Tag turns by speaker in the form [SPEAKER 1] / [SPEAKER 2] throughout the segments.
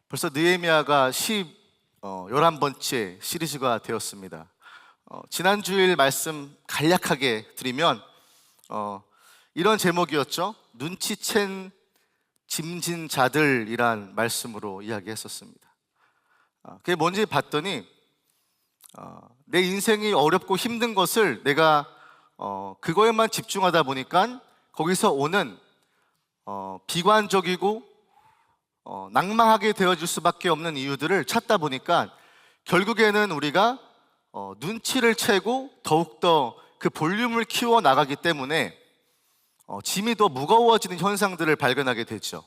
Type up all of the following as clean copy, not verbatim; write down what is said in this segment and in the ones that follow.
[SPEAKER 1] 벌써 느헤미야가 11번째 시리즈가 되었습니다. 지난주일 말씀 간략하게 드리면 이런 제목이었죠. 눈치챈 짐진자들이란 말씀으로 이야기했었습니다. 그게 뭔지 봤더니 내 인생이 어렵고 힘든 것을 내가 그거에만 집중하다 보니까 거기서 오는 비관적이고 낭망하게 되어질 수밖에 없는 이유들을 찾다 보니까 결국에는 우리가 눈치를 채고 더욱더 그 볼륨을 키워 나가기 때문에 짐이 더 무거워지는 현상들을 발견하게 되죠.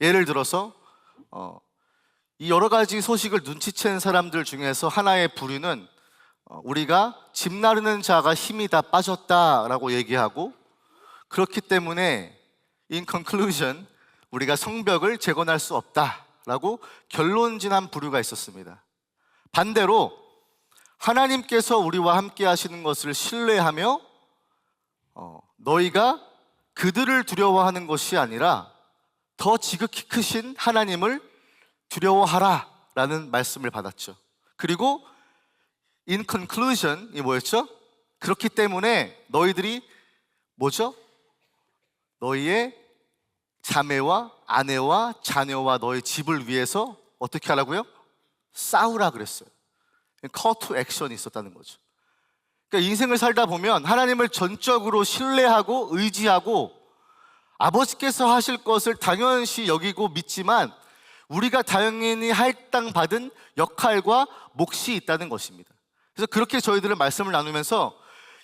[SPEAKER 1] 예를 들어서 이 여러 가지 소식을 눈치챈 사람들 중에서 하나의 부류는 우리가 짐 나르는 자가 힘이 다 빠졌다라고 얘기하고, 그렇기 때문에 in conclusion 우리가 성벽을 재건할 수 없다라고 결론진한 부류가 있었습니다. 반대로 하나님께서 우리와 함께 하시는 것을 신뢰하며 너희가 그들을 두려워하는 것이 아니라 더 지극히 크신 하나님을 두려워하라 라는 말씀을 받았죠. 그리고 in conclusion 이 뭐였죠? 그렇기 때문에 너희들이 뭐죠? 너희의 자매와 아내와 자녀와 너희 집을 위해서 어떻게 하라고요? 싸우라 그랬어요. call to action이 있었다는 거죠. 그러니까 인생을 살다 보면 하나님을 전적으로 신뢰하고 의지하고 아버지께서 하실 것을 당연시 여기고 믿지만 우리가 당연히 할당받은 역할과 몫이 있다는 것입니다. 그래서 그렇게 저희들은 말씀을 나누면서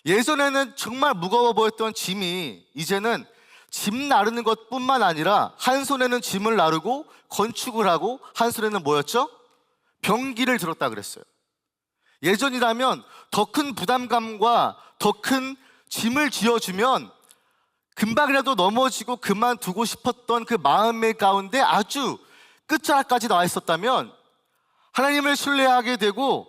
[SPEAKER 1] 예전에는 정말 무거워 보였던 짐이 이제는 짐 나르는 것뿐만 아니라 한 손에는 짐을 나르고 건축을 하고 한 손에는 뭐였죠? 병기를 들었다 그랬어요. 예전이라면 더 큰 부담감과 더 큰 짐을 쥐어주면 금방이라도 넘어지고 그만두고 싶었던 그 마음의 가운데 아주 끝자락까지 나와 있었다면 하나님을 신뢰하게 되고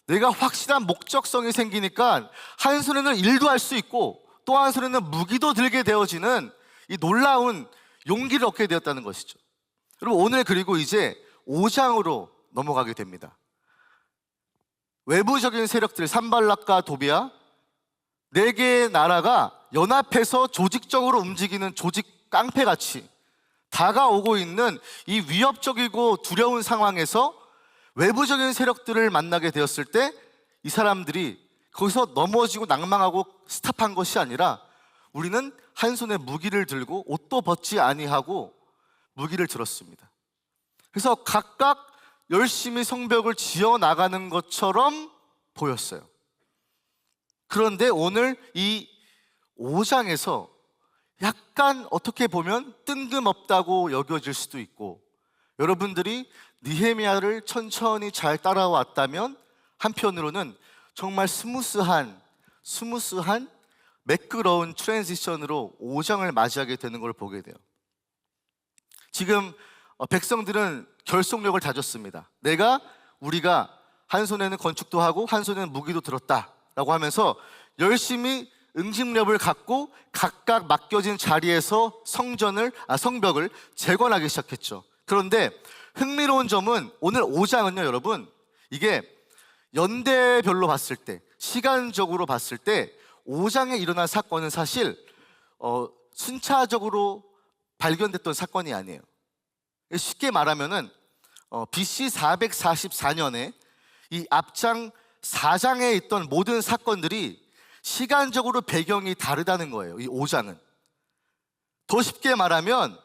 [SPEAKER 1] 내가 확실한 목적성이 생기니까 한 손에는 일도 할 수 있고 또 한 손에는 무기도 들게 되어지는 이 놀라운 용기를 얻게 되었다는 것이죠. 여러분, 오늘 그리고 이제 5장으로 넘어가게 됩니다. 외부적인 세력들 산발락과 도비아 4개의 나라가 연합해서 조직적으로 움직이는 조직 깡패같이 다가오고 있는 이 위협적이고 두려운 상황에서 외부적인 세력들을 만나게 되었을 때 이 사람들이 거기서 넘어지고 낭망하고 스탑한 것이 아니라 우리는 한 손에 무기를 들고 옷도 벗지 아니하고 무기를 들었습니다. 그래서 각각 열심히 성벽을 지어 나가는 것처럼 보였어요. 그런데 오늘 이 5장에서 약간 어떻게 보면 뜬금없다고 여겨질 수도 있고, 여러분들이 느헤미야를 천천히 잘 따라왔다면 한편으로는 정말 스무스한 매끄러운 트랜지션으로 5장을 맞이하게 되는 걸 보게 돼요. 지금 백성들은 결속력을 다졌습니다. 우리가 한 손에는 건축도 하고 한 손에는 무기도 들었다라고 하면서 열심히 응집력을 갖고 각각 맡겨진 자리에서 성벽을 재건하기 시작했죠. 그런데 흥미로운 점은 오늘 5장은요, 여러분, 이게 연대별로 봤을 때, 시간적으로 봤을 때 5장에 일어난 사건은 사실 순차적으로 발견됐던 사건이 아니에요. 쉽게 말하면은 BC 444년에 이 앞장 4장에 있던 모든 사건들이 시간적으로 배경이 다르다는 거예요. 이 5장은 더 쉽게 말하면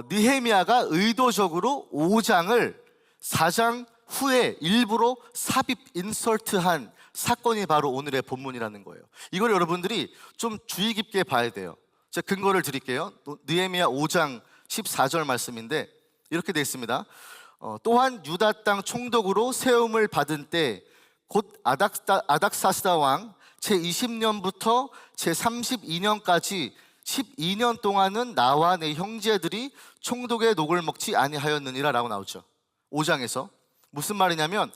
[SPEAKER 1] 느헤미야가 의도적으로 5장을 4장 후에 일부러 삽입 인설트한 사건이 바로 오늘의 본문이라는 거예요. 이걸 여러분들이 좀 주의 깊게 봐야 돼요. 제가 근거를 드릴게요. 느헤미야 5장 14절 말씀인데 이렇게 되어 있습니다. 또한 유다 땅 총독으로 세움을 받은 때 곧 아닥사스다 왕 제20년부터 제32년까지 12년 동안은 나와 내 형제들이 총독의 녹을 먹지 아니하였느니라 라고 나오죠. 5장에서 무슨 말이냐면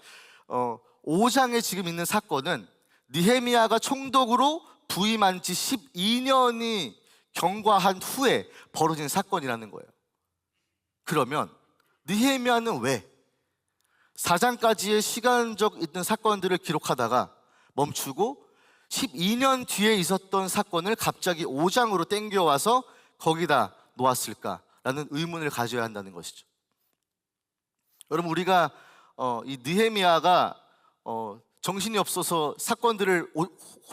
[SPEAKER 1] 5장에 지금 있는 사건은 느헤미야가 총독으로 부임한 지 12년이 경과한 후에 벌어진 사건이라는 거예요. 그러면 느헤미야는 왜 4장까지의 시간적 있는 사건들을 기록하다가 멈추고 12년 뒤에 있었던 사건을 갑자기 5장으로 땡겨와서 거기다 놓았을까라는 의문을 가져야 한다는 것이죠. 여러분, 우리가 이 느헤미야가 정신이 없어서 사건들을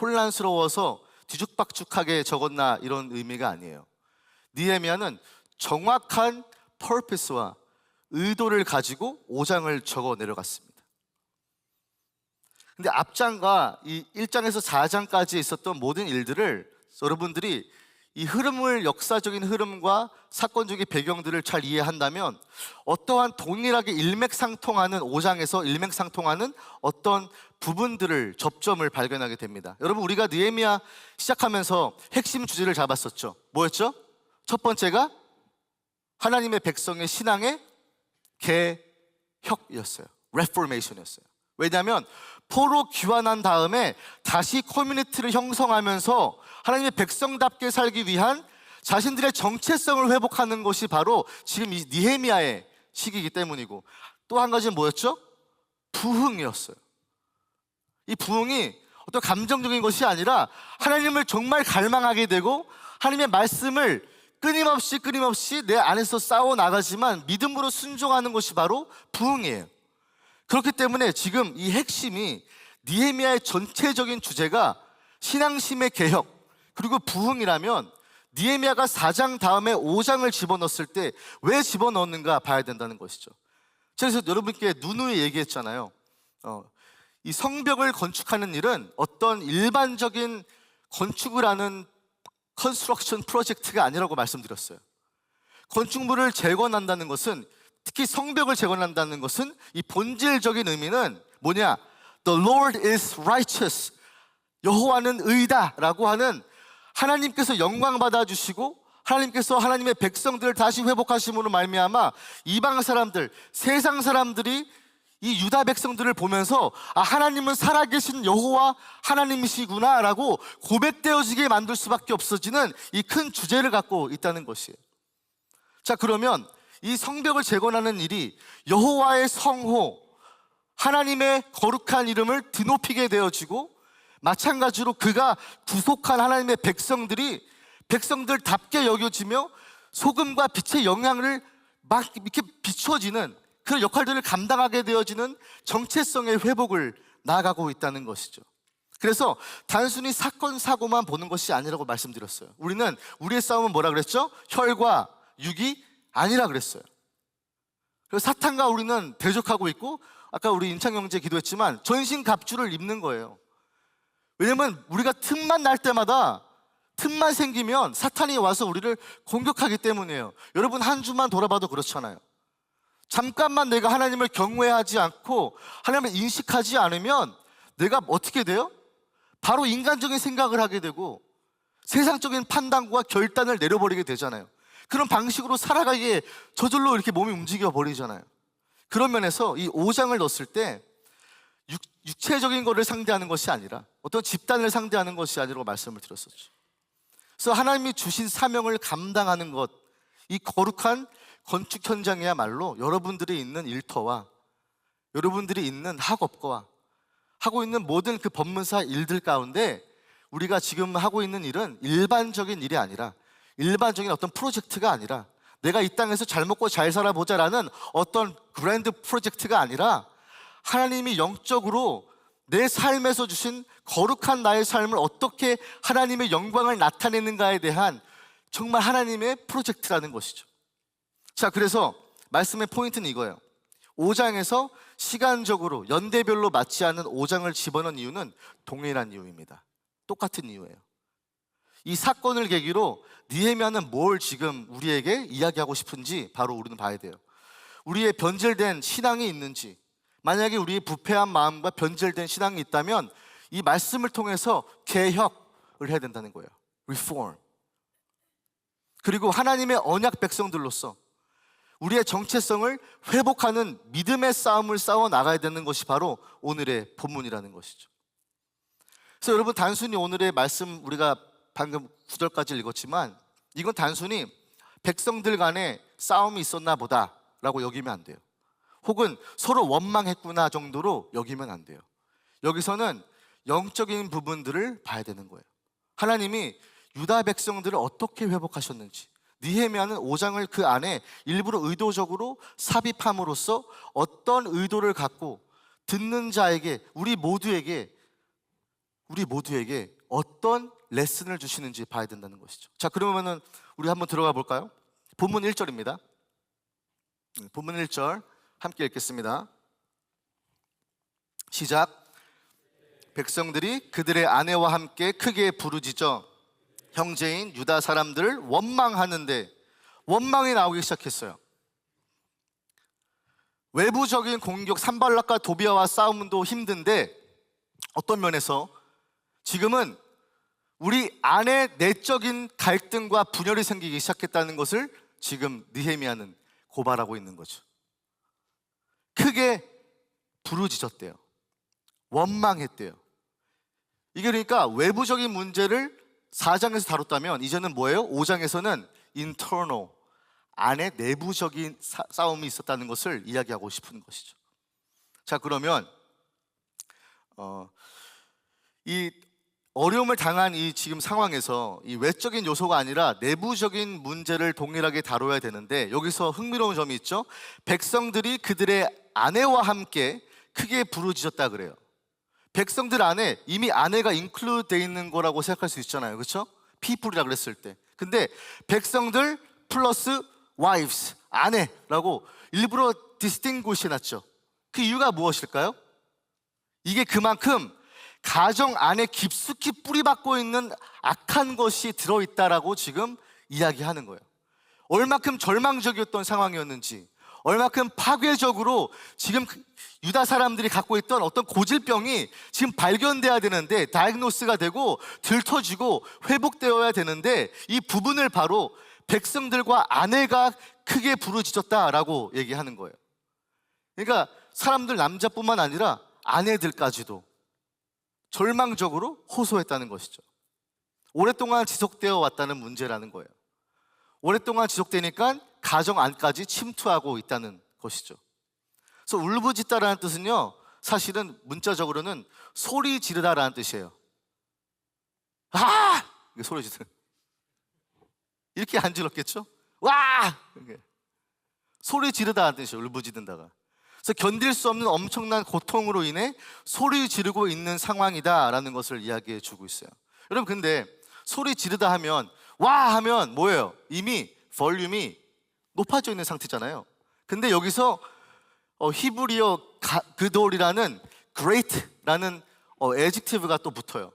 [SPEAKER 1] 혼란스러워서 뒤죽박죽하게 적었나 이런 의미가 아니에요. 느헤미야는 정확한 purpose와 의도를 가지고 5장을 적어 내려갔습니다. 근데 앞장과 이 1장에서 4장까지 있었던 모든 일들을 여러분들이 이 흐름을, 역사적인 흐름과 사건적인 배경들을 잘 이해한다면 어떠한 동일하게 일맥상통하는 5장에서 일맥상통하는 어떤 부분들을, 접점을 발견하게 됩니다. 여러분, 우리가 느헤미야 시작하면서 핵심 주제를 잡았었죠. 뭐였죠? 첫 번째가 하나님의 백성의 신앙의 개혁이었어요. 레포메이션이었어요. 왜냐하면 포로 귀환한 다음에 다시 커뮤니티를 형성하면서 하나님의 백성답게 살기 위한 자신들의 정체성을 회복하는 것이 바로 지금 이 느헤미야의 시기이기 때문이고, 또 한 가지는 뭐였죠? 부흥이었어요. 이 부흥이 어떤 감정적인 것이 아니라 하나님을 정말 갈망하게 되고 하나님의 말씀을 끊임없이 내 안에서 싸워나가지만 믿음으로 순종하는 것이 바로 부흥이에요. 그렇기 때문에 지금 이 핵심이 느헤미야의 전체적인 주제가 신앙심의 개혁 그리고 부흥이라면 느헤미야가 4장 다음에 5장을 집어넣었을 때 왜 집어넣었는가 봐야 된다는 것이죠. 그래서 여러분께 누누이 얘기했잖아요. 이 성벽을 건축하는 일은 어떤 일반적인 건축을 하는 컨스트럭션 프로젝트가 아니라고 말씀드렸어요. 건축물을 재건한다는 것은, 특히 성벽을 재건한다는 것은 이 본질적인 의미는 뭐냐? The Lord is righteous. 여호와는 의다라고 하는 하나님께서 영광 받아주시고 하나님께서 하나님의 백성들을 다시 회복하심으로 말미암아 이방 사람들, 세상 사람들이 이 유다 백성들을 보면서 하나님은 살아계신 여호와 하나님이시구나 라고 고백되어지게 만들 수밖에 없어지는 이 큰 주제를 갖고 있다는 것이에요. 자, 그러면 이 성벽을 재건하는 일이 여호와의 성호, 하나님의 거룩한 이름을 드높이게 되어지고, 마찬가지로 그가 구속한 하나님의 백성들이 백성들답게 여겨지며 소금과 빛의 영향을 막 이렇게 비춰지는 그런 역할들을 감당하게 되어지는 정체성의 회복을 나아가고 있다는 것이죠. 그래서 단순히 사건, 사고만 보는 것이 아니라고 말씀드렸어요. 우리는 우리의 싸움은 뭐라 그랬죠? 혈과 육이 아니라 그랬어요. 그래서 사탄과 우리는 대적하고 있고, 아까 우리 임창경제 기도했지만 전신갑주를 입는 거예요. 왜냐면 우리가 틈만 날 때마다, 틈만 생기면 사탄이 와서 우리를 공격하기 때문이에요. 여러분, 한 주만 돌아봐도 그렇잖아요. 잠깐만 내가 하나님을 경외하지 않고 하나님을 인식하지 않으면 내가 어떻게 돼요? 바로 인간적인 생각을 하게 되고 세상적인 판단과 결단을 내려버리게 되잖아요. 그런 방식으로 살아가기에 저절로 이렇게 몸이 움직여 버리잖아요. 그런 면에서 이 5장을 넣었을 때 육체적인 것을 상대하는 것이 아니라 어떤 집단을 상대하는 것이 아니라고 말씀을 드렸었죠. 그래서 하나님이 주신 사명을 감당하는 것, 이 거룩한 건축 현장이야말로 여러분들이 있는 일터와 여러분들이 있는 학업과 하고 있는 모든 그 법문사 일들 가운데 우리가 지금 하고 있는 일은 일반적인 일이 아니라, 일반적인 어떤 프로젝트가 아니라, 내가 이 땅에서 잘 먹고 잘 살아보자라는 어떤 그랜드 프로젝트가 아니라 하나님이 영적으로 내 삶에서 주신 거룩한 나의 삶을 어떻게 하나님의 영광을 나타내는가에 대한 정말 하나님의 프로젝트라는 것이죠. 자, 그래서 말씀의 포인트는 이거예요. 5장에서 시간적으로 연대별로 맞지 않는 5장을 집어넣은 이유는 동일한 이유입니다. 똑같은 이유예요. 이 사건을 계기로 느헤미야는 뭘 지금 우리에게 이야기하고 싶은지 바로 우리는 봐야 돼요. 우리의 변질된 신앙이 있는지, 만약에 우리의 부패한 마음과 변질된 신앙이 있다면 이 말씀을 통해서 개혁을 해야 된다는 거예요. Reform. 그리고 하나님의 언약 백성들로서 우리의 정체성을 회복하는 믿음의 싸움을 싸워 나가야 되는 것이 바로 오늘의 본문이라는 것이죠. 그래서 여러분, 단순히 오늘의 말씀, 우리가 방금 9절까지 읽었지만 이건 단순히 백성들 간에 싸움이 있었나 보다 라고 여기면 안 돼요. 혹은 서로 원망했구나 정도로 여기면 안 돼요. 여기서는 영적인 부분들을 봐야 되는 거예요. 하나님이 유다 백성들을 어떻게 회복하셨는지, 느헤미야는 5장을 그 안에 일부러 의도적으로 삽입함으로써 어떤 의도를 갖고 듣는 자에게, 우리 모두에게 어떤 레슨을 주시는지 봐야 된다는 것이죠. 자, 그러면은 우리 한번 들어가 볼까요? 본문 1절입니다. 본문 1절 함께 읽겠습니다. 시작. 백성들이 그들의 아내와 함께 크게 부르짖어 형제인 유다 사람들을 원망하는데, 원망이 나오기 시작했어요. 외부적인 공격, 산발락과 도비아와 싸움도 힘든데 어떤 면에서 지금은 우리 안에 내적인 갈등과 분열이 생기기 시작했다는 것을 지금 느헤미야는 고발하고 있는 거죠. 크게 부르짖었대요. 원망했대요. 이게 그러니까 외부적인 문제를 4장에서 다뤘다면 이제는 뭐예요? 5장에서는 internal, 안에 내부적인 싸움이 있었다는 것을 이야기하고 싶은 것이죠. 자, 그러면 이 어려움을 당한 이 지금 상황에서 이 외적인 요소가 아니라 내부적인 문제를 동일하게 다뤄야 되는데, 여기서 흥미로운 점이 있죠. 백성들이 그들의 아내와 함께 크게 부르짖었다 그래요. 백성들 안에 이미 아내가 인클루드 되어 있는 거라고 생각할 수 있잖아요. 그렇죠? people이라 그랬을 때. 근데 백성들 플러스 wives, 아내라고 일부러 distinguish 해놨죠. 그 이유가 무엇일까요? 이게 그만큼 가정 안에 깊숙이 뿌리박고 있는 악한 것이 들어있다라고 지금 이야기하는 거예요. 얼마큼 절망적이었던 상황이었는지, 얼마큼 파괴적으로 지금 유다 사람들이 갖고 있던 어떤 고질병이 지금 발견돼야 되는데, 다이그노스가 되고 들터지고 회복되어야 되는데, 이 부분을 바로 백성들과 아내가 크게 부르짖었다라고 얘기하는 거예요. 그러니까 사람들, 남자뿐만 아니라 아내들까지도 절망적으로 호소했다는 것이죠. 오랫동안 지속되어 왔다는 문제라는 거예요. 오랫동안 지속되니까 가정 안까지 침투하고 있다는 것이죠. 그래서 울부짖다라는 뜻은요, 사실은 문자적으로는 소리 지르다라는 뜻이에요. 아! 소리 지르. 이렇게 안 질렀겠죠? 와! 소리 지르다라는 뜻이에요. 울부짖는다가. 그래서 견딜 수 없는 엄청난 고통으로 인해 소리 지르고 있는 상황이다라는 것을 이야기해 주고 있어요. 여러분, 근데 소리 지르다 하면, 와 하면 뭐예요? 이미 볼륨이 높아져 있는 상태잖아요. 근데 여기서 히브리어 그돌이라는 great라는 adjective가 또 붙어요.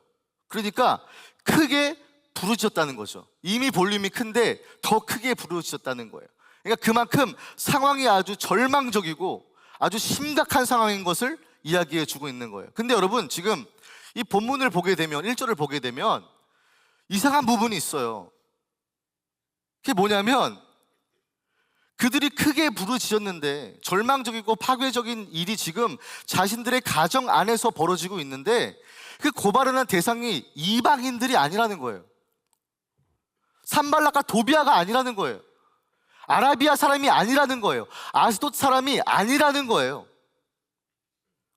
[SPEAKER 1] 그러니까 크게 부르짖었다는 거죠. 이미 볼륨이 큰데 더 크게 부르짖었다는 거예요. 그러니까 그만큼 상황이 아주 절망적이고 아주 심각한 상황인 것을 이야기해 주고 있는 거예요. 근데 여러분, 지금 이 본문을 보게 되면, 1절을 보게 되면 이상한 부분이 있어요. 그게 뭐냐면, 그들이 크게 부르짖었는데 절망적이고 파괴적인 일이 지금 자신들의 가정 안에서 벌어지고 있는데, 그 고발하는 대상이 이방인들이 아니라는 거예요. 산발락과 도비아가 아니라는 거예요. 아라비아 사람이 아니라는 거예요. 아스돗 사람이 아니라는 거예요.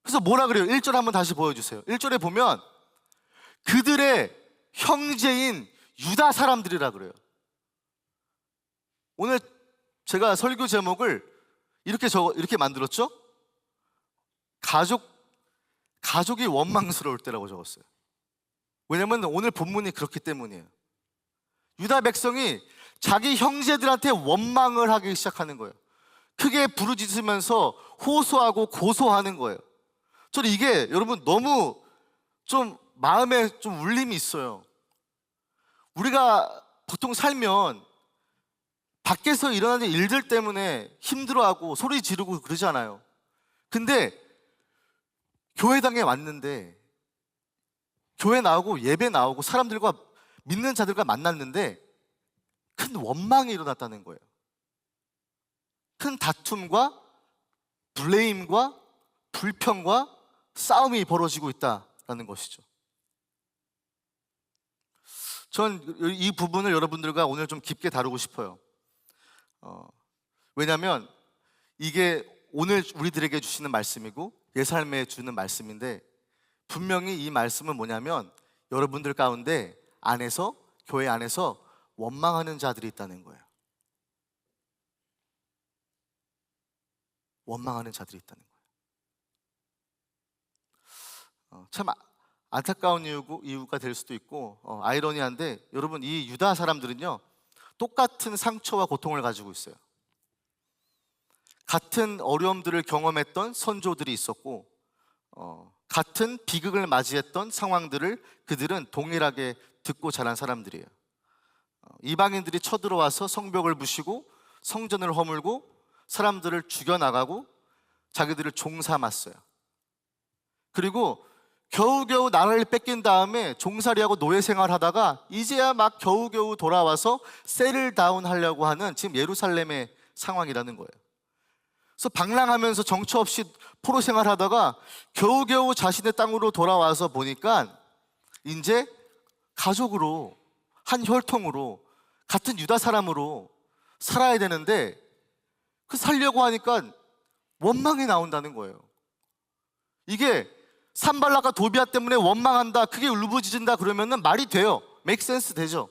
[SPEAKER 1] 그래서 뭐라 그래요? 1절 한번 다시 보여주세요. 1절에 보면 그들의 형제인 유다 사람들이라 그래요. 오늘 제가 설교 제목을 이렇게 만들었죠? 가족이 원망스러울 때라고 적었어요. 왜냐면 오늘 본문이 그렇기 때문이에요. 유다 백성이 자기 형제들한테 원망을 하기 시작하는 거예요. 크게 부르짖으면서 호소하고 고소하는 거예요. 저는 이게 여러분 너무 좀 마음에 좀 울림이 있어요. 우리가 보통 살면 밖에서 일어나는 일들 때문에 힘들어하고 소리 지르고 그러잖아요. 근데 교회당에 왔는데, 교회 나오고 예배 나오고 사람들과, 믿는 자들과 만났는데 큰 원망이 일어났다는 거예요. 큰 다툼과 블레임과 불평과 싸움이 벌어지고 있다는 것이죠. 전 이 부분을 여러분들과 오늘 좀 깊게 다루고 싶어요. 왜냐하면 이게 오늘 우리들에게 주시는 말씀이고 예살매에 주는 말씀인데, 분명히 이 말씀은 뭐냐면 여러분들 가운데 안에서, 교회 안에서 원망하는 자들이 있다는 거예요. 원망하는 자들이 있다는 거예요. 참 안타까운 이유가 될 수도 있고 아이러니한데, 여러분, 이 유다 사람들은요 똑같은 상처와 고통을 가지고 있어요. 같은 어려움들을 경험했던 선조들이 있었고 같은 비극을 맞이했던 상황들을 그들은 동일하게 듣고 자란 사람들이에요. 이방인들이 쳐들어와서 성벽을 부시고 성전을 허물고 사람들을 죽여나가고 자기들을 종삼았어요. 그리고 겨우겨우 나라를 뺏긴 다음에 종살이하고 노예 생활하다가 이제야 막 겨우겨우 돌아와서 세틀다운 하려고 하는 지금 예루살렘의 상황이라는 거예요. 그래서 방랑하면서 정처 없이 포로 생활하다가 겨우겨우 자신의 땅으로 돌아와서 보니까 이제 가족으로, 한 혈통으로, 같은 유다 사람으로 살아야 되는데 그 살려고 하니까 원망이 나온다는 거예요. 이게 산발락과 도비아 때문에 원망한다, 크게 울부짖은다 그러면은 말이 돼요. make sense 되죠.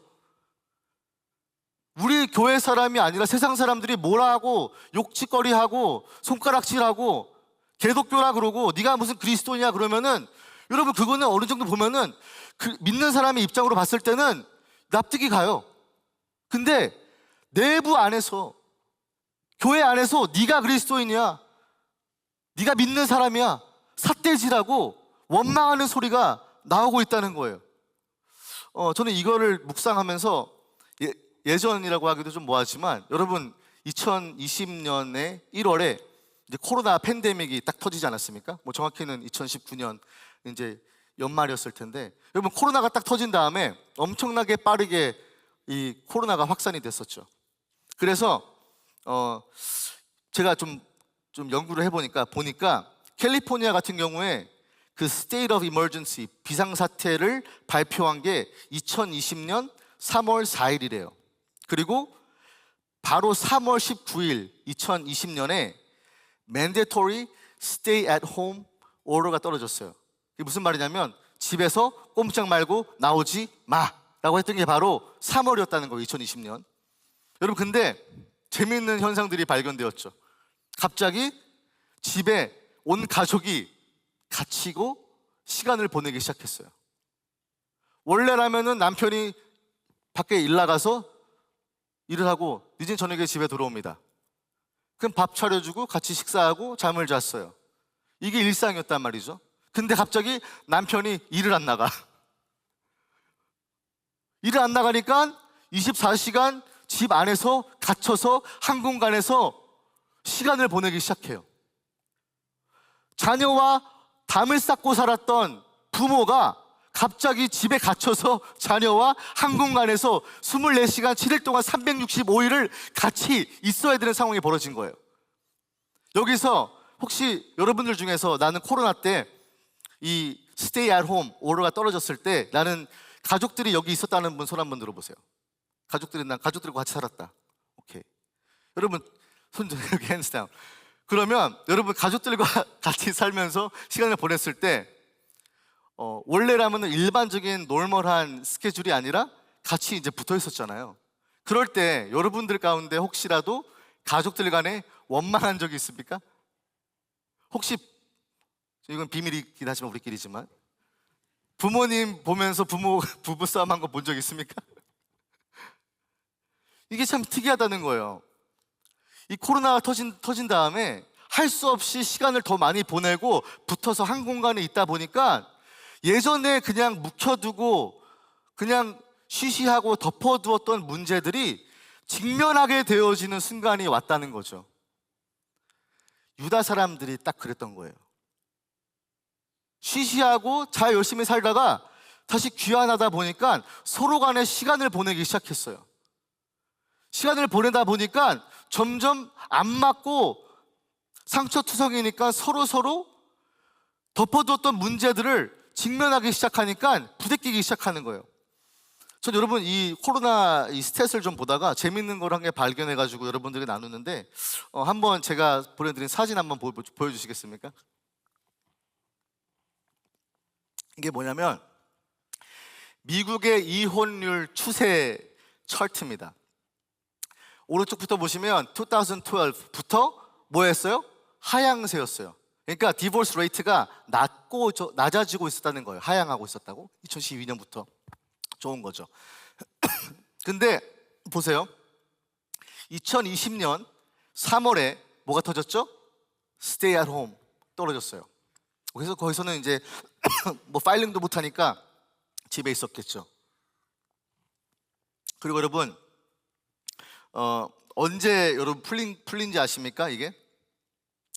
[SPEAKER 1] 우리 교회 사람이 아니라 세상 사람들이 뭐라 하고 욕짓거리하고 손가락질하고 개독교라 그러고 네가 무슨 그리스도냐 그러면은, 여러분, 그거는 어느 정도 보면은 믿는 사람의 입장으로 봤을 때는 납득이 가요. 근데 내부 안에서, 교회 안에서 네가 그리스도인이야, 네가 믿는 사람이야, 삿대질하고 원망하는 소리가 나오고 있다는 거예요. 저는 이거를 묵상하면서 예전이라고 하기도 좀 뭐하지만, 여러분, 2020년에 1월에 이제 코로나 팬데믹이 딱 터지지 않았습니까? 뭐 정확히는 2019년 이제 연말이었을 텐데, 여러분, 코로나가 딱 터진 다음에 엄청나게 빠르게 이 코로나가 확산이 됐었죠. 그래서 제가 좀 연구를 해보니까 캘리포니아 같은 경우에 그 State of Emergency, 비상사태를 발표한 게 2020년 3월 4일이래요. 그리고 바로 3월 19일 2020년에 Mandatory Stay at Home Order가 떨어졌어요. 이게 무슨 말이냐면 집에서 꼼짝 말고 나오지 마라고 했던 게 바로 3월이었다는 거예요, 2020년. 여러분, 근데 재미있는 현상들이 발견되었죠. 갑자기 집에 온 가족이 갇히고 시간을 보내기 시작했어요. 원래라면은 남편이 밖에 일 나가서 일을 하고 늦은 저녁에 집에 들어옵니다. 그럼 밥 차려주고 같이 식사하고 잠을 잤어요. 이게 일상이었단 말이죠. 근데 갑자기 남편이 일을 안 나가. 일을 안 나가니까 24시간 집 안에서 갇혀서 한 공간에서 시간을 보내기 시작해요. 자녀와 담을 쌓고 살았던 부모가 갑자기 집에 갇혀서 자녀와 한 공간에서 24시간 7일 동안 365일을 같이 있어야 되는 상황이 벌어진 거예요. 여기서 혹시 여러분들 중에서 나는 코로나 때 이 스테이 앳 홈 오더가 떨어졌을 때 나는 가족들이 여기 있었다는 분 손 한번 들어보세요. 난 가족들과 같이 살았다. 오케이. 여러분 손 여기 핸즈 다운. 그러면 여러분 가족들과 같이 살면서 시간을 보냈을 때 원래라면 일반적인 노멀한 스케줄이 아니라 같이 이제 붙어 있었잖아요. 그럴 때 여러분들 가운데 혹시라도 가족들 간에 원망한 적이 있습니까? 혹시, 이건 비밀이긴 하지만 우리끼리지만, 부모님 보면서 부부 싸움 한 거 본 적 있습니까? 이게 참 특이하다는 거예요. 이 코로나가 터진 다음에 할 수 없이 시간을 더 많이 보내고 붙어서 한 공간에 있다 보니까 예전에 그냥 묵혀두고 그냥 쉬쉬하고 덮어두었던 문제들이 직면하게 되어지는 순간이 왔다는 거죠. 유다 사람들이 딱 그랬던 거예요. 쉬쉬하고 잘 열심히 살다가 다시 귀환하다 보니까 서로 간에 시간을 보내기 시작했어요. 시간을 보내다 보니까 점점 안 맞고 상처투성이니까 서로 덮어두었던 문제들을 직면하기 시작하니까 부대끼기 시작하는 거예요. 전 여러분 이 코로나 이 스탯을 좀 보다가 재밌는 걸 한 개 발견해가지고 여러분들에게 나누는데 한번 제가 보내드린 사진 한번 보여주시겠습니까? 이게 뭐냐면 미국의 이혼율 추세 차트입니다. 오른쪽부터 보시면 2012부터 뭐였어요? 하향세였어요. 그러니까 디보스 레이트가 낮아지고 있었다는 거예요. 하향하고 있었다고. 2012년부터. 좋은 거죠. 근데 보세요. 2020년 3월에 뭐가 터졌죠? Stay at home 떨어졌어요. 그래서 거기서는 이제 뭐 파일링도 못하니까 집에 있었겠죠. 그리고 여러분 언제 여러분 풀린지 아십니까? 이게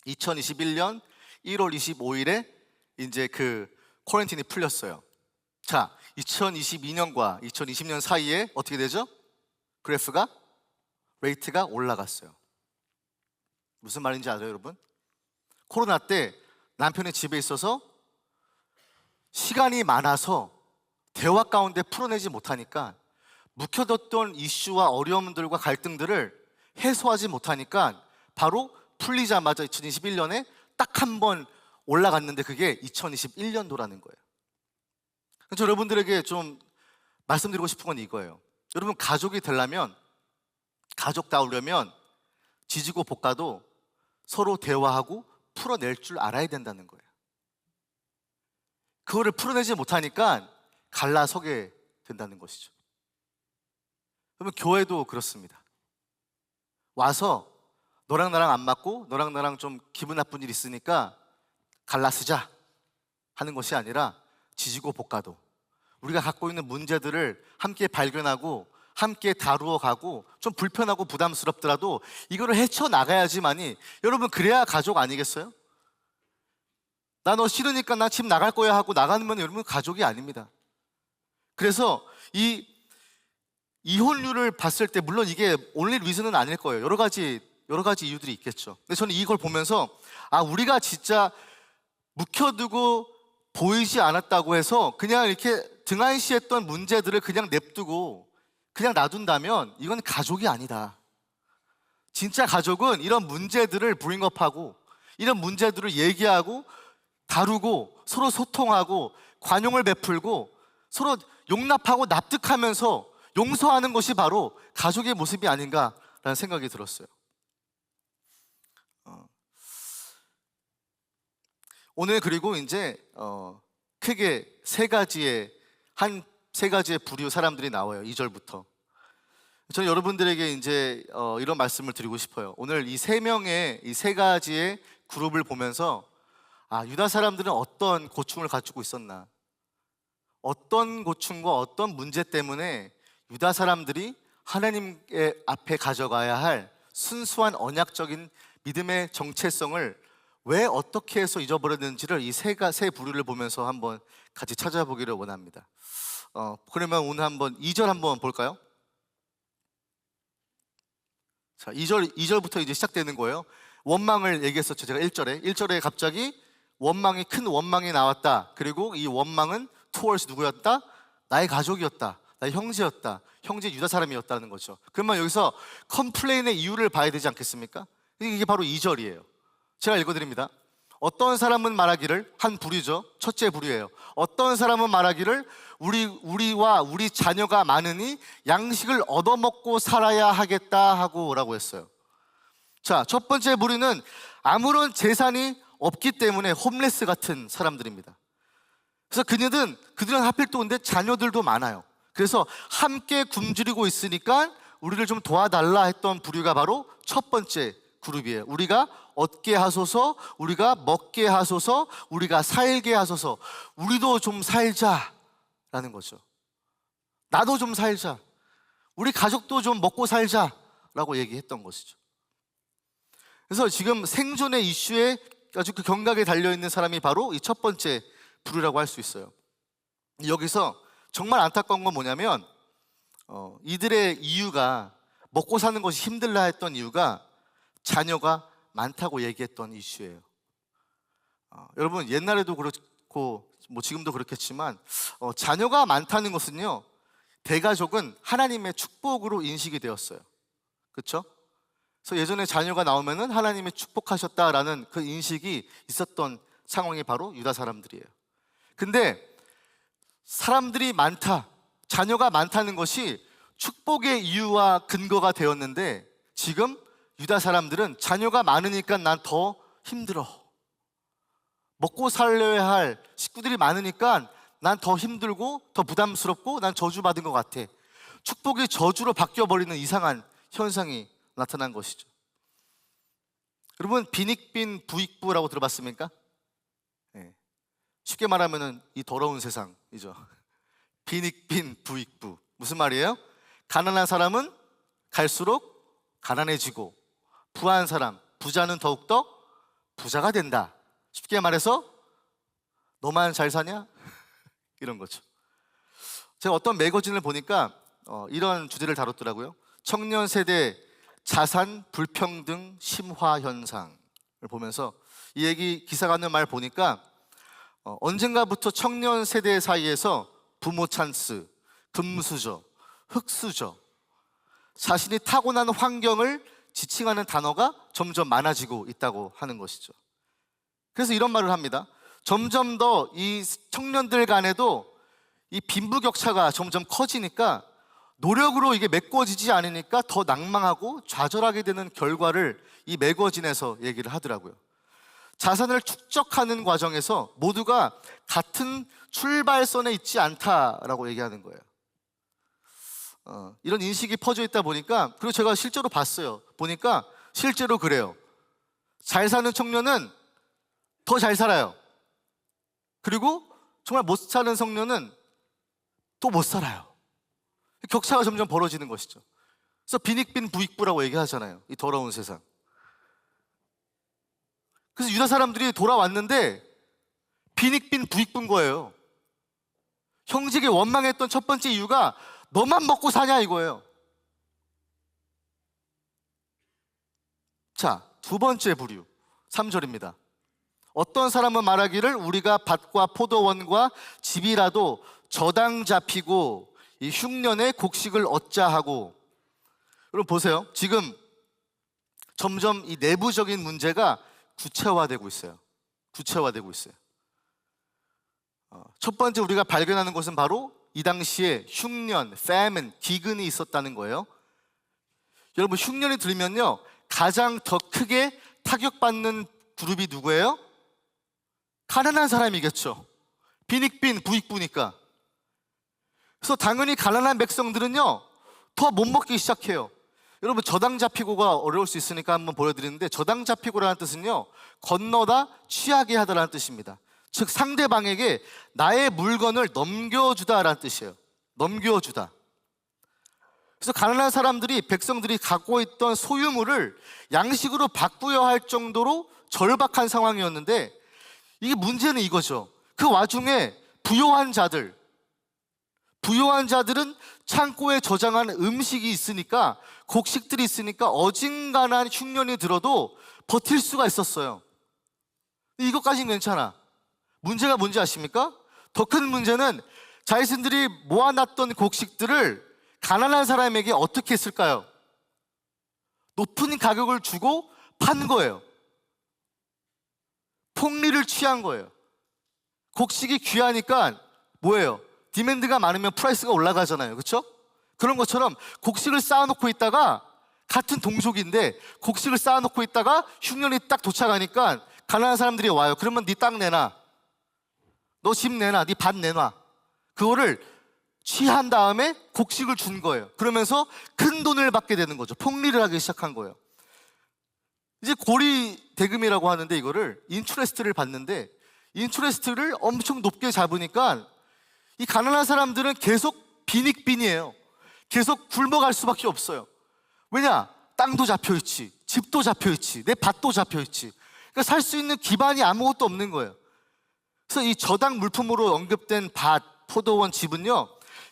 [SPEAKER 1] 2021년 1월 25일에 이제 그 쿼런틴이 풀렸어요. 자, 2022년과 2020년 사이에 어떻게 되죠? 그래프가 레이트가 올라갔어요. 무슨 말인지 알아요, 여러분? 코로나 때 남편이 집에 있어서 시간이 많아서 대화 가운데 풀어내지 못하니까 묵혀뒀던 이슈와 어려움들과 갈등들을 해소하지 못하니까 바로 풀리자마자 2021년에 딱 한 번 올라갔는데 그게 2021년도라는 거예요. 그래서 여러분들에게 좀 말씀드리고 싶은 건 이거예요. 여러분 가족이 되려면, 가족다우려면 지지고 볶아도 서로 대화하고 풀어낼 줄 알아야 된다는 거예요. 그거를 풀어내지 못하니까 갈라서게 된다는 것이죠. 그러면 교회도 그렇습니다. 와서 너랑 나랑 안 맞고 너랑 나랑 좀 기분 나쁜 일 있으니까 갈라쓰자 하는 것이 아니라 지지고 볶아도 우리가 갖고 있는 문제들을 함께 발견하고 함께 다루어 가고 좀 불편하고 부담스럽더라도 이거를 헤쳐나가야지만이 여러분 그래야 가족 아니겠어요? 나 너 싫으니까 나 집 나갈 거야 하고 나가면 여러분 가족이 아닙니다. 그래서 이 이혼율을 봤을 때 물론 이게 only reason은 아닐 거예요. 여러 가지 이유들이 있겠죠. 근데 저는 이걸 보면서 우리가 진짜 묵혀두고 보이지 않았다고 해서 그냥 이렇게 등한시했던 문제들을 그냥 냅두고 그냥 놔둔다면 이건 가족이 아니다. 진짜 가족은 이런 문제들을 브링업하고 이런 문제들을 얘기하고 다루고 서로 소통하고 관용을 베풀고 서로 용납하고 납득하면서 용서하는 것이 바로 가족의 모습이 아닌가라는 생각이 들었어요. 오늘 그리고 이제 크게 세 가지의 부류 사람들이 나와요. 2절부터. 저는 여러분들에게 이제 이런 말씀을 드리고 싶어요. 오늘 이 세 명의 이 세 가지의 그룹을 보면서 유다 사람들은 어떤 고충을 가지고 있었나, 어떤 고충과 어떤 문제 때문에 유다 사람들이 하나님의 앞에 가져가야 할 순수한 언약적인 믿음의 정체성을 왜 어떻게 해서 잊어버렸는지를 이 세 부류를 보면서 한번 같이 찾아보기를 원합니다. 그러면 오늘 한번 2절 한번 볼까요? 자, 2절부터 이제 시작되는 거예요. 원망을 얘기했었죠. 제가 1절에 갑자기 큰 원망이 나왔다. 그리고 이 원망은 towards 누구였다? 나의 가족이었다. 나의 형제였다. 형제 유다 사람이었다는 거죠. 그러면 여기서 컴플레인의 이유를 봐야 되지 않겠습니까? 이게 바로 2절이에요. 제가 읽어드립니다. 어떤 사람은 말하기를, 한 부류죠. 첫째 부류예요. 어떤 사람은 말하기를 우리와 우리 자녀가 많으니 양식을 얻어먹고 살아야 하겠다 하고 라고 했어요. 자, 첫 번째 부류는 아무런 재산이 없기 때문에 홈레스 같은 사람들입니다. 그래서 그들은 하필 또 근데 자녀들도 많아요. 그래서 함께 굶주리고 있으니까 우리를 좀 도와달라 했던 부류가 바로 첫 번째 그룹이에요. 우리가 얻게 하소서, 우리가 먹게 하소서, 우리가 살게 하소서, 우리도 좀 살자라는 거죠. 나도 좀 살자, 우리 가족도 좀 먹고 살자라고 얘기했던 것이죠. 그래서 지금 생존의 이슈에 아주 그 경각에 달려있는 사람이 바로 이 첫 번째 부류라고 할 수 있어요. 여기서 정말 안타까운 건 뭐냐면 이들의 이유가, 먹고 사는 것이 힘들다 했던 이유가 자녀가 많다고 얘기했던 이슈예요. 여러분 옛날에도 그렇고 뭐 지금도 그렇겠지만 자녀가 많다는 것은요, 대가족은 하나님의 축복으로 인식이 되었어요. 그렇죠? 그래서 예전에 자녀가 나오면은 하나님이 축복하셨다라는 그 인식이 있었던 상황이 바로 유다 사람들이에요. 근데 사람들이 많다, 자녀가 많다는 것이 축복의 이유와 근거가 되었는데, 지금 유다 사람들은 자녀가 많으니까 난 더 힘들어, 먹고 살려야 할 식구들이 많으니까 난 더 힘들고 더 부담스럽고 난 저주받은 것 같아. 축복이 저주로 바뀌어버리는 이상한 현상이 나타난 것이죠. 여러분, 빈익빈 부익부라고 들어봤습니까? 네. 쉽게 말하면 이 더러운 세상이죠. 빈익빈 부익부. 무슨 말이에요? 가난한 사람은 갈수록 가난해지고, 부한 사람, 부자는 더욱더 부자가 된다. 쉽게 말해서 너만 잘 사냐? 이런 거죠. 제가 어떤 매거진을 보니까 이런 주제를 다뤘더라고요. 청년 세대 자산 불평등 심화 현상을 보면서 이 얘기 기사가 하는 말 보니까 언젠가부터 청년 세대 사이에서 부모 찬스, 금수저, 흙수저, 자신이 타고난 환경을 지칭하는 단어가 점점 많아지고 있다고 하는 것이죠. 그래서 이런 말을 합니다. 점점 더 이 청년들 간에도 이 빈부격차가 점점 커지니까 노력으로 이게 메꿔지지 않으니까 더 낭망하고 좌절하게 되는 결과를 이 매거진에서 얘기를 하더라고요. 자산을 축적하는 과정에서 모두가 같은 출발선에 있지 않다라고 얘기하는 거예요. 이런 인식이 퍼져 있다 보니까, 그리고 제가 실제로 봤어요. 보니까 실제로 그래요. 잘 사는 청년은 더 잘 살아요. 그리고 정말 못 사는 청년은 또 못 살아요. 격차가 점점 벌어지는 것이죠. 그래서 빈익빈 부익부라고 얘기하잖아요. 이 더러운 세상. 그래서 유다 사람들이 돌아왔는데 빈익빈 부익부인 거예요. 형제에게 원망했던 첫 번째 이유가 너만 먹고 사냐 이거예요. 자, 두 번째 부류 3절입니다. 어떤 사람은 말하기를 우리가 밭과 포도원과 집이라도 저당 잡히고 이 흉년에 곡식을 얻자 하고. 여러분 보세요. 지금 점점 이 내부적인 문제가 구체화되고 있어요. 구체화되고 있어요. 첫 번째 우리가 발견하는 것은 바로 이 당시에 흉년, famine, 기근이 있었다는 거예요. 여러분, 흉년이 들면요 가장 더 크게 타격받는 그룹이 누구예요? 가난한 사람이겠죠. 빈익빈 부익부니까. 그래서 당연히 가난한 백성들은요 더 못 먹기 시작해요. 여러분, 저당 잡히고가 어려울 수 있으니까 한번 보여드리는데, 저당 잡히고라는 뜻은요 건너다 취하게 하다라는 뜻입니다. 즉 상대방에게 나의 물건을 넘겨주다라는 뜻이에요. 넘겨주다. 그래서 가난한 사람들이, 백성들이 갖고 있던 소유물을 양식으로 바꾸어야 할 정도로 절박한 상황이었는데, 이게 문제는 이거죠. 그 와중에 부요한 자들은 창고에 저장한 음식이 있으니까, 곡식들이 있으니까 어진간한 흉년이 들어도 버틸 수가 있었어요. 이것까지는 괜찮아. 문제가 뭔지 아십니까? 더 큰 문제는 자신들이 모아놨던 곡식들을 가난한 사람에게 어떻게 했을까요? 높은 가격을 주고 판 거예요. 폭리를 취한 거예요. 곡식이 귀하니까 뭐예요? 디맨드가 많으면 프라이스가 올라가잖아요. 그렇죠? 그런 것처럼 곡식을 쌓아놓고 있다가, 같은 동족인데 곡식을 쌓아놓고 있다가 흉년이 딱 도착하니까 가난한 사람들이 와요. 그러면 네 땅 내놔, 너 집 내놔, 네 밭 내놔. 그거를 취한 다음에 곡식을 준 거예요. 그러면서 큰 돈을 받게 되는 거죠. 폭리를 하기 시작한 거예요. 이제 고리 대금이라고 하는데, 이거를 인트레스트를 받는데, 인트레스트를 엄청 높게 잡으니까 이 가난한 사람들은 계속 빈익빈이에요. 계속 굶어갈 수밖에 없어요. 왜냐? 땅도 잡혀있지, 집도 잡혀있지, 내 밭도 잡혀있지. 그러니까 살 수 있는 기반이 아무것도 없는 거예요. 그래서 이 저당 물품으로 언급된 밭, 포도원, 집은요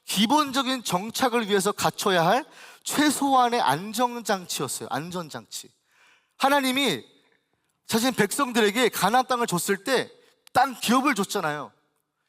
[SPEAKER 1] 기본적인 정착을 위해서 갖춰야 할 최소한의 안정장치였어요. 안전장치. 하나님이 자신 백성들에게 가나안 땅을 줬을 때 땅 기업을 줬잖아요.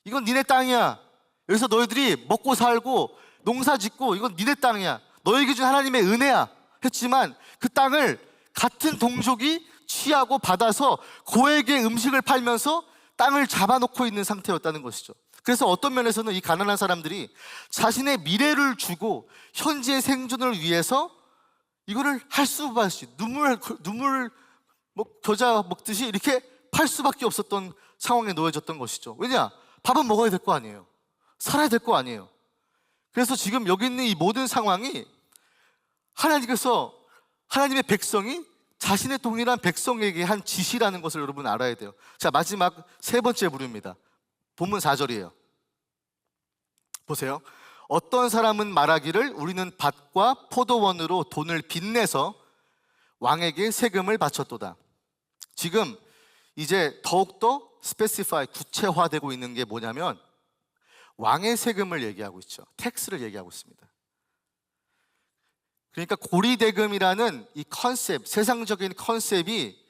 [SPEAKER 1] 이건 니네 땅이야. 여기서 너희들이 먹고 살고 농사 짓고 이건 니네 땅이야, 너에게 준 하나님의 은혜야 했지만 그 땅을 같은 동족이 취하고 받아서 고액의 음식을 팔면서 땅을 잡아놓고 있는 상태였다는 것이죠. 그래서 어떤 면에서는 이 가난한 사람들이 자신의 미래를 주고 현재의 생존을 위해서 이거를 할 수밖에, 눈물 겨자 먹듯이 이렇게 팔 수밖에 없었던 상황에 놓여졌던 것이죠. 왜냐? 밥은 먹어야 될 거 아니에요. 살아야 될 거 아니에요. 그래서 지금 여기 있는 이 모든 상황이 하나님께서, 하나님의 백성이 자신의 동일한 백성에게 한 지시라는 것을 여러분 알아야 돼요. 자, 마지막 세 번째 부류입니다. 본문 4절이에요. 보세요. 어떤 사람은 말하기를 우리는 밭과 포도원으로 돈을 빚내서 왕에게 세금을 바쳤도다. 지금 이제 더욱더 구체화되고 있는 게 뭐냐면 왕의 세금을 얘기하고 있죠. 텍스를 얘기하고 있습니다. 그러니까 고리대금이라는 이 컨셉, 세상적인 컨셉이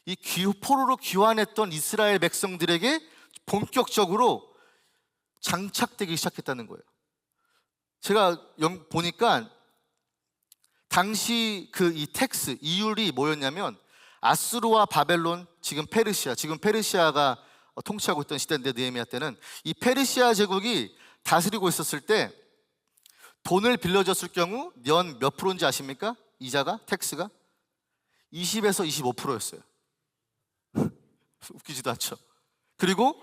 [SPEAKER 1] 이 포로로 귀환했던 이스라엘 백성들에게 본격적으로 장착되기 시작했다는 거예요. 제가 보니까 당시 이 텍스, 이율이 뭐였냐면 아수르와 바벨론, 지금 페르시아가 통치하고 있던 시대인데, 느헤미야 때는 이 페르시아 제국이 다스리고 있었을 때 돈을 빌려줬을 경우 연 몇 프로인지 아십니까? 이자가, 텍스가 20에서 25%였어요. 웃기지도 않죠. 그리고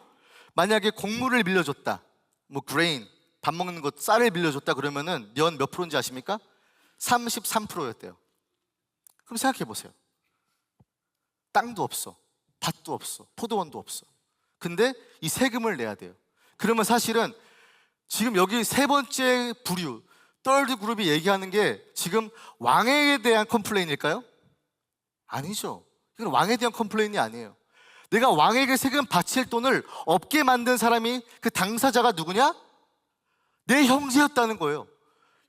[SPEAKER 1] 만약에 곡물을 빌려줬다, 그레인, 밥 먹는 것, 쌀을 빌려줬다 그러면은 연 몇 프로인지 아십니까? 33%였대요. 그럼 생각해 보세요. 땅도 없어, 밭도 없어, 포도원도 없어. 근데 이 세금을 내야 돼요. 그러면 사실은 지금 여기 세 번째 부류, 떨드 그룹이 얘기하는 게 지금 왕에 대한 컴플레인일까요? 아니죠. 이건 왕에 대한 컴플레인이 아니에요. 내가 왕에게 세금 바칠 돈을 없게 만든 사람이, 그 당사자가 누구냐? 내 형제였다는 거예요.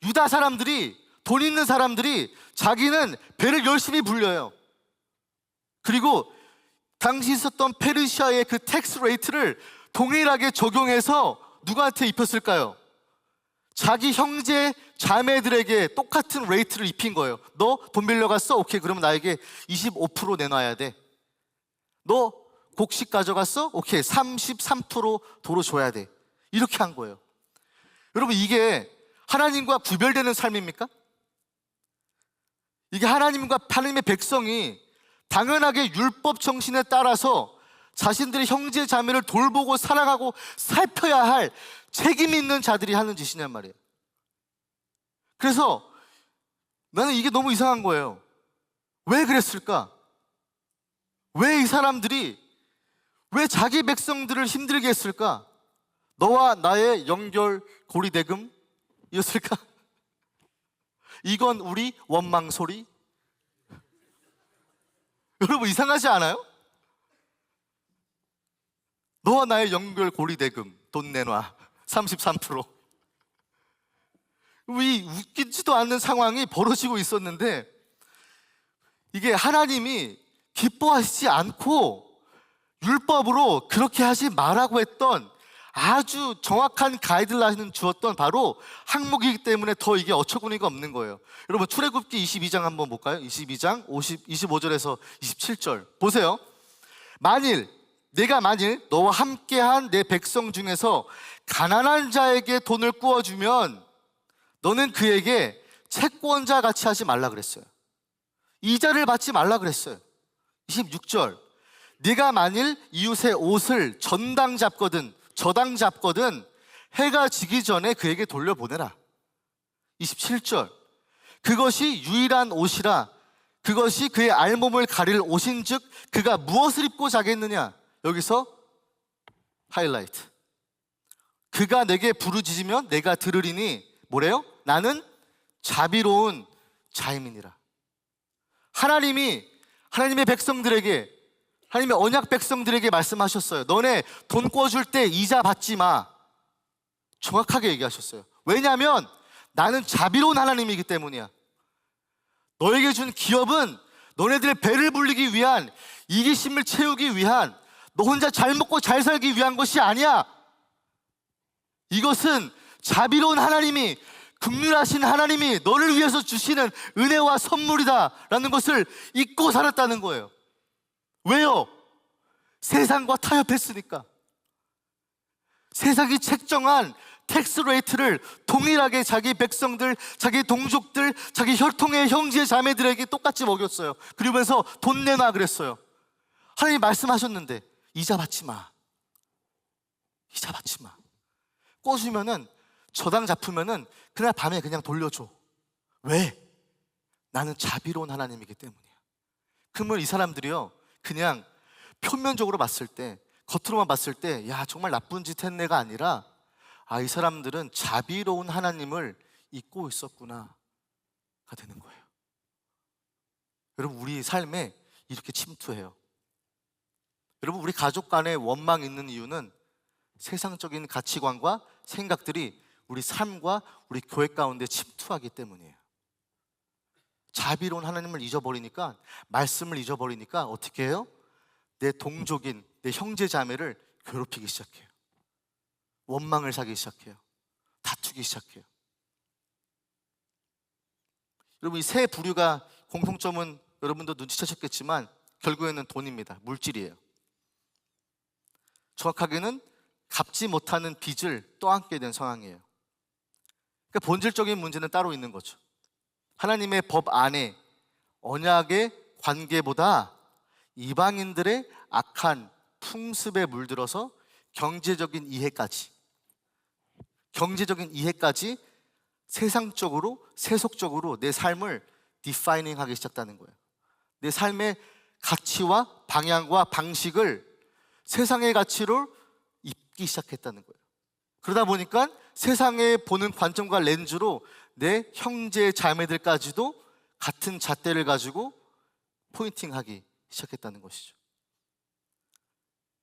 [SPEAKER 1] 유다 사람들이, 돈 있는 사람들이 자기는 배를 열심히 불려요. 그리고 당시 있었던 페르시아의 그 텍스 레이트를 동일하게 적용해서 누구한테 입혔을까요? 자기 형제 자매들에게 똑같은 레이트를 입힌 거예요. 너 돈 빌려갔어? 오케이, 그러면 나에게 25% 내놔야 돼. 너 곡식 가져갔어? 오케이, 33% 도로 줘야 돼. 이렇게 한 거예요. 여러분, 이게 하나님과 구별되는 삶입니까? 이게 하나님의 백성이 당연하게 율법 정신에 따라서 자신들의 형제 자매를 돌보고 사랑하고 살펴야 할 책임 있는 자들이 하는 짓이냔 말이에요. 그래서 나는 이게 너무 이상한 거예요. 왜 그랬을까? 왜 이 사람들이 왜 자기 백성들을 힘들게 했을까? 너와 나의 연결 고리대금이었을까? 이건 우리 원망소리? 여러분, 이상하지 않아요? 너와 나의 연결 고리대금, 돈 내놔, 33%. 이 웃기지도 않는 상황이 벌어지고 있었는데, 이게 하나님이 기뻐하시지 않고 율법으로 그렇게 하지 말라고 했던 아주 정확한 가이드라인을 주었던 바로 항목이기 때문에 더 이게 어처구니가 없는 거예요. 여러분, 출애굽기 22장 한번 볼까요? 22장 25절에서 27절 보세요. 내가 만일 너와 함께한 내 백성 중에서 가난한 자에게 돈을 구워주면 너는 그에게 채권자 같이 하지 말라 그랬어요. 이자를 받지 말라 그랬어요. 26절, 네가 만일 이웃의 옷을 저당 잡거든 해가 지기 전에 그에게 돌려보내라. 27절, 그것이 유일한 옷이라 그것이 그의 알몸을 가릴 옷인즉 그가 무엇을 입고 자겠느냐. 여기서 하이라이트, 그가 내게 부르짖으면 내가 들으리니 뭐래요? 나는 자비로운 자임이니라. 하나님의 백성들에게, 하나님의 언약 백성들에게 말씀하셨어요. 너네 돈 꿔줄 때 이자 받지 마. 정확하게 얘기하셨어요. 왜냐하면 나는 자비로운 하나님이기 때문이야. 너에게 준 기업은 너네들의 배를 불리기 위한, 이기심을 채우기 위한, 너 혼자 잘 먹고 잘 살기 위한 것이 아니야. 이것은 자비로운 하나님이 긍휼하신 하나님이 너를 위해서 주시는 은혜와 선물이다 라는 것을 잊고 살았다는 거예요. 왜요? 세상과 타협했으니까. 세상이 책정한 텍스 레이트를 동일하게 자기 백성들, 자기 동족들, 자기 혈통의 형제 자매들에게 똑같이 먹였어요. 그러면서 돈 내놔 그랬어요. 하나님 말씀하셨는데 이자 받지 마. 이자 받지 마. 꿔주면은 저당 잡으면은 그날 밤에 그냥 돌려줘. 왜? 나는 자비로운 하나님이기 때문이야. 그러면 이 사람들이요, 그냥 표면적으로 봤을 때, 겉으로만 봤을 때, 야 정말 나쁜 짓 했네가 아니라, 아 이 사람들은 자비로운 하나님을 잊고 있었구나가 되는 거예요. 여러분, 우리 삶에 이렇게 침투해요. 여러분, 우리 가족 간에 원망이 있는 이유는 세상적인 가치관과 생각들이 우리 삶과 우리 교회 가운데 침투하기 때문이에요. 자비로운 하나님을 잊어버리니까, 말씀을 잊어버리니까 어떻게 해요? 내 동족인, 내 형제 자매를 괴롭히기 시작해요. 원망을 사기 시작해요. 다투기 시작해요. 여러분, 이 세 부류가 공통점은 여러분도 눈치채셨겠지만 결국에는 돈입니다. 물질이에요. 정확하게는 갚지 못하는 빚을 떠안게 된 상황이에요. 그러니까 본질적인 문제는 따로 있는 거죠. 하나님의 법 안에 언약의 관계보다 이방인들의 악한 풍습에 물들어서 경제적인 이해까지 세상적으로, 세속적으로 내 삶을 디파이닝 하기 시작하는 거예요. 내 삶의 가치와 방향과 방식을 세상의 가치로 입기 시작했다는 거예요. 그러다 보니까 세상에 보는 관점과 렌즈로 내 형제 자매들까지도 같은 잣대를 가지고 포인팅하기 시작했다는 것이죠.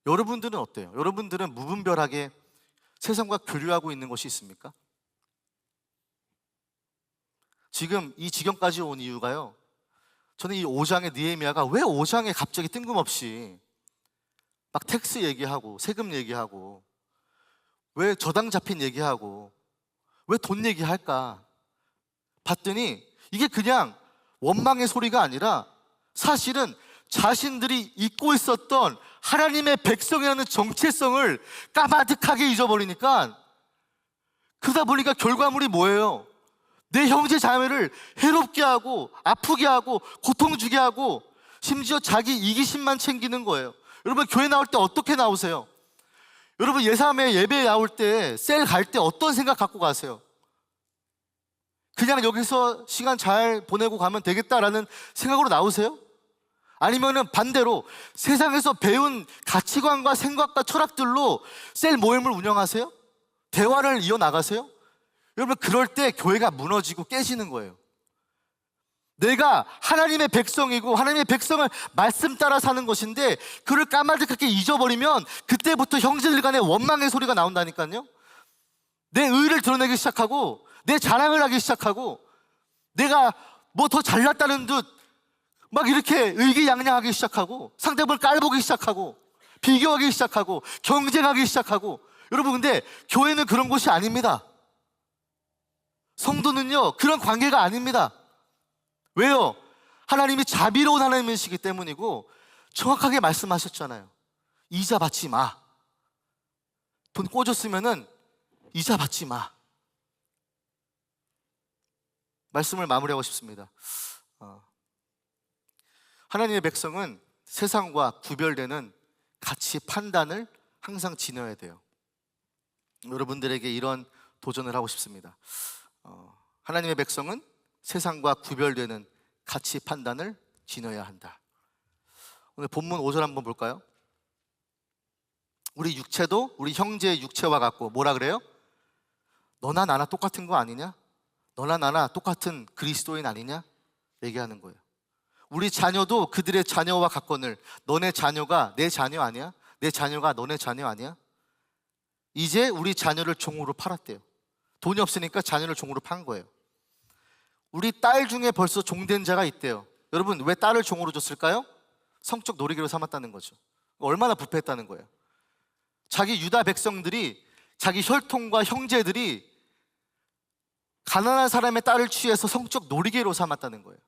[SPEAKER 1] 여러분들은 어때요? 여러분들은 무분별하게 세상과 교류하고 있는 것이 있습니까? 지금 이 지경까지 온 이유가요, 저는 이 5장의 느헤미야가 왜 5장에 갑자기 뜬금없이 막 텍스 얘기하고 세금 얘기하고 왜 저당 잡힌 얘기하고 왜 돈 얘기할까 봤더니, 이게 그냥 원망의 소리가 아니라 사실은 자신들이 잊고 있었던 하나님의 백성이라는 정체성을 까마득하게 잊어버리니까, 그러다 보니까 결과물이 뭐예요? 내 형제 자매를 해롭게 하고 아프게 하고 고통 주게 하고 심지어 자기 이기심만 챙기는 거예요. 여러분, 교회 나올 때 어떻게 나오세요? 여러분, 예삼회 예배 나올 때, 셀 갈 때 어떤 생각 갖고 가세요? 그냥 여기서 시간 잘 보내고 가면 되겠다라는 생각으로 나오세요? 아니면은 반대로 세상에서 배운 가치관과 생각과 철학들로 셀 모임을 운영하세요? 대화를 이어나가세요? 여러분, 그럴 때 교회가 무너지고 깨지는 거예요. 내가 하나님의 백성이고 하나님의 백성을 말씀 따라 사는 것인데 그를 까마득하게 잊어버리면 그때부터 형제들 간에 원망의 소리가 나온다니까요. 내 의를 드러내기 시작하고 내 자랑을 하기 시작하고 내가 뭐 더 잘났다는 듯 막 이렇게 의기양양하기 시작하고 상대방을 깔보기 시작하고 비교하기 시작하고 경쟁하기 시작하고. 여러분, 근데 교회는 그런 곳이 아닙니다. 성도는요, 그런 관계가 아닙니다. 왜요? 하나님이 자비로운 하나님이시기 때문이고, 정확하게 말씀하셨잖아요. 이자 받지 마. 돈 꿔줬으면은 이자 받지 마. 말씀을 마무리하고 싶습니다. 하나님의 백성은 세상과 구별되는 가치 판단을 항상 지녀야 돼요. 여러분들에게 이런 도전을 하고 싶습니다. 하나님의 백성은 세상과 구별되는 가치 판단을 지녀야 한다. 오늘 본문 5절 한번 볼까요? 우리 육체도 우리 형제의 육체와 같고, 뭐라 그래요? 너나 나나 똑같은 거 아니냐? 너나 나나 똑같은 그리스도인 아니냐? 얘기하는 거예요. 우리 자녀도 그들의 자녀와 같거늘 너네 자녀가 내 자녀 아니야? 내 자녀가 너네 자녀 아니야? 이제 우리 자녀를 종으로 팔았대요. 돈이 없으니까 자녀를 종으로 판 거예요. 우리 딸 중에 벌써 종된 자가 있대요. 여러분, 왜 딸을 종으로 줬을까요? 성적 놀이기로 삼았다는 거죠. 얼마나 부패했다는 거예요. 자기 유다 백성들이, 자기 혈통과 형제들이 가난한 사람의 딸을 취해서 성적 놀이개로 삼았다는 거예요.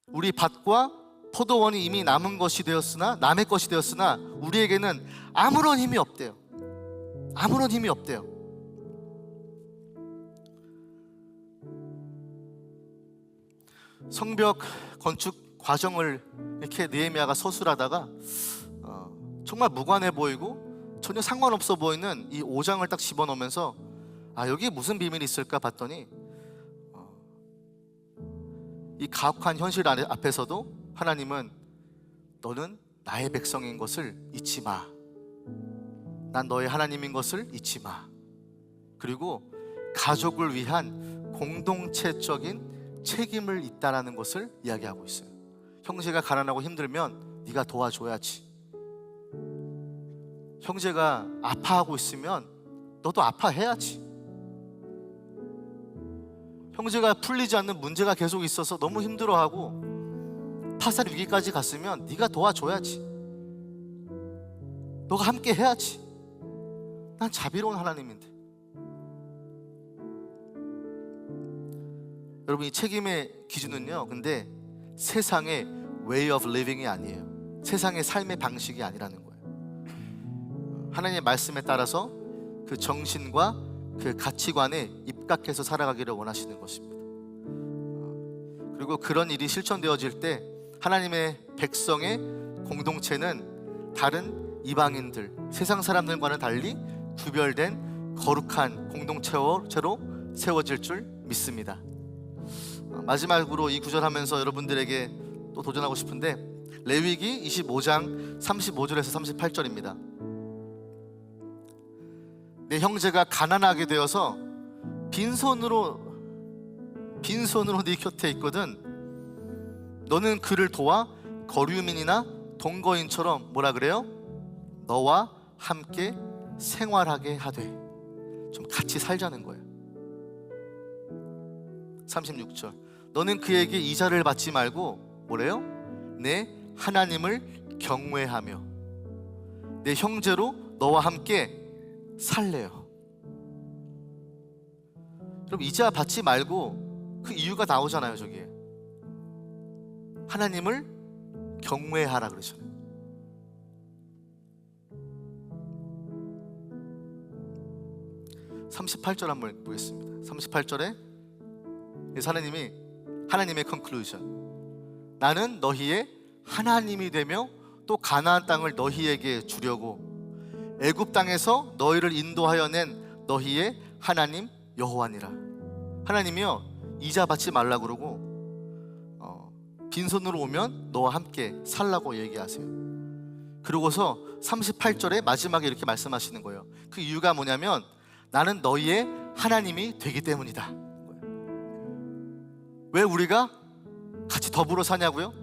[SPEAKER 1] 우리 밭과 포도원이 이미 남의 것이 되었으나 우리에게는 아무런 힘이 없대요. 아무런 힘이 없대요. 성벽 건축 과정을 이렇게 느헤미야가 서술하다가 정말 무관해 보이고 전혀 상관없어 보이는 이 5장을 딱 집어넣으면서 여기에 무슨 비밀이 있을까 봤더니 이 가혹한 현실 앞에서도 하나님은 너는 나의 백성인 것을 잊지 마. 난 너의 하나님인 것을 잊지 마. 그리고 가족을 위한 공동체적인 책임을 있다라는 것을 이야기하고 있어요. 형제가 가난하고 힘들면 네가 도와줘야지. 형제가 아파하고 있으면 너도 아파해야지. 형제가 풀리지 않는 문제가 계속 있어서 너무 힘들어하고 파산 위기까지 갔으면 네가 도와줘야지. 너가 함께 해야지. 난 자비로운 하나님인데. 여러분, 이 책임의 기준은요, 근데 세상의 way of living이 아니에요. 세상의 삶의 방식이 아니라는 거예요. 하나님의 말씀에 따라서 그 정신과 그 가치관에 입각해서 살아가기를 원하시는 것입니다. 그리고 그런 일이 실천되어질 때 하나님의 백성의 공동체는 다른 이방인들, 세상 사람들과는 달리 구별된 거룩한 공동체로 세워질 줄 믿습니다. 마지막으로 이 구절 하면서 여러분들에게 또 도전하고 싶은데, 레위기 25장 35절에서 38절입니다. 내 형제가 가난하게 되어서 빈손으로 네 곁에 있거든 너는 그를 도와 거류민이나 동거인처럼 뭐라 그래요? 너와 함께 생활하게 하되. 좀 같이 살자는 거예요. 36절, 너는 그에게 이자를 받지 말고 뭐래요? 내 하나님을 경외하며 내 형제로 너와 함께 살래요. 그럼 이자 받지 말고 그 이유가 나오잖아요. 저기에 하나님을 경외하라 그러잖아요. (38절) 한번 보겠습니다. 38절에 하나님의 컨클루전, 나는 너희의 하나님이 되며 또 가나안 땅을 너희에게 주려고 애굽 땅에서 너희를 인도하여 낸 너희의 하나님 여호와니라. 하나님이요, 이자 받지 말라 그러고 빈손으로 오면 너와 함께 살라고 얘기하세요. 그러고서 38절에 마지막에 이렇게 말씀하시는 거예요. 그 이유가 뭐냐면 나는 너희의 하나님이 되기 때문이다. 왜 우리가 같이 더불어 사냐고요?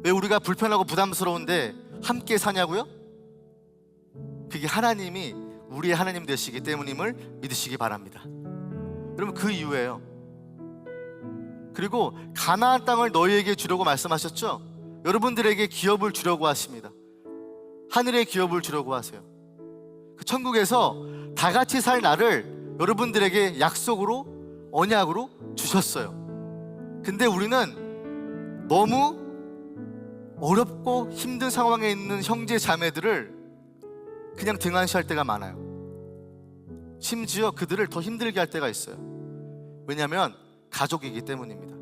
[SPEAKER 1] 왜 우리가 불편하고 부담스러운데 함께 사냐고요? 그게 하나님이 우리의 하나님 되시기 때문임을 믿으시기 바랍니다. 여러분, 그 이유예요. 그리고 가나안 땅을 너희에게 주려고 말씀하셨죠? 여러분들에게 기업을 주려고 하십니다. 하늘의 기업을 주려고 하세요. 그 천국에서 다 같이 살 날을 여러분들에게 약속으로, 언약으로 주셨어요. 근데 우리는 너무 어렵고 힘든 상황에 있는 형제 자매들을 그냥 등한시할 때가 많아요. 심지어 그들을 더 힘들게 할 때가 있어요. 왜냐하면 가족이기 때문입니다.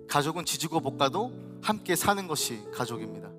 [SPEAKER 1] 가족은 지지고 볶아도 함께 사는 것이 가족입니다.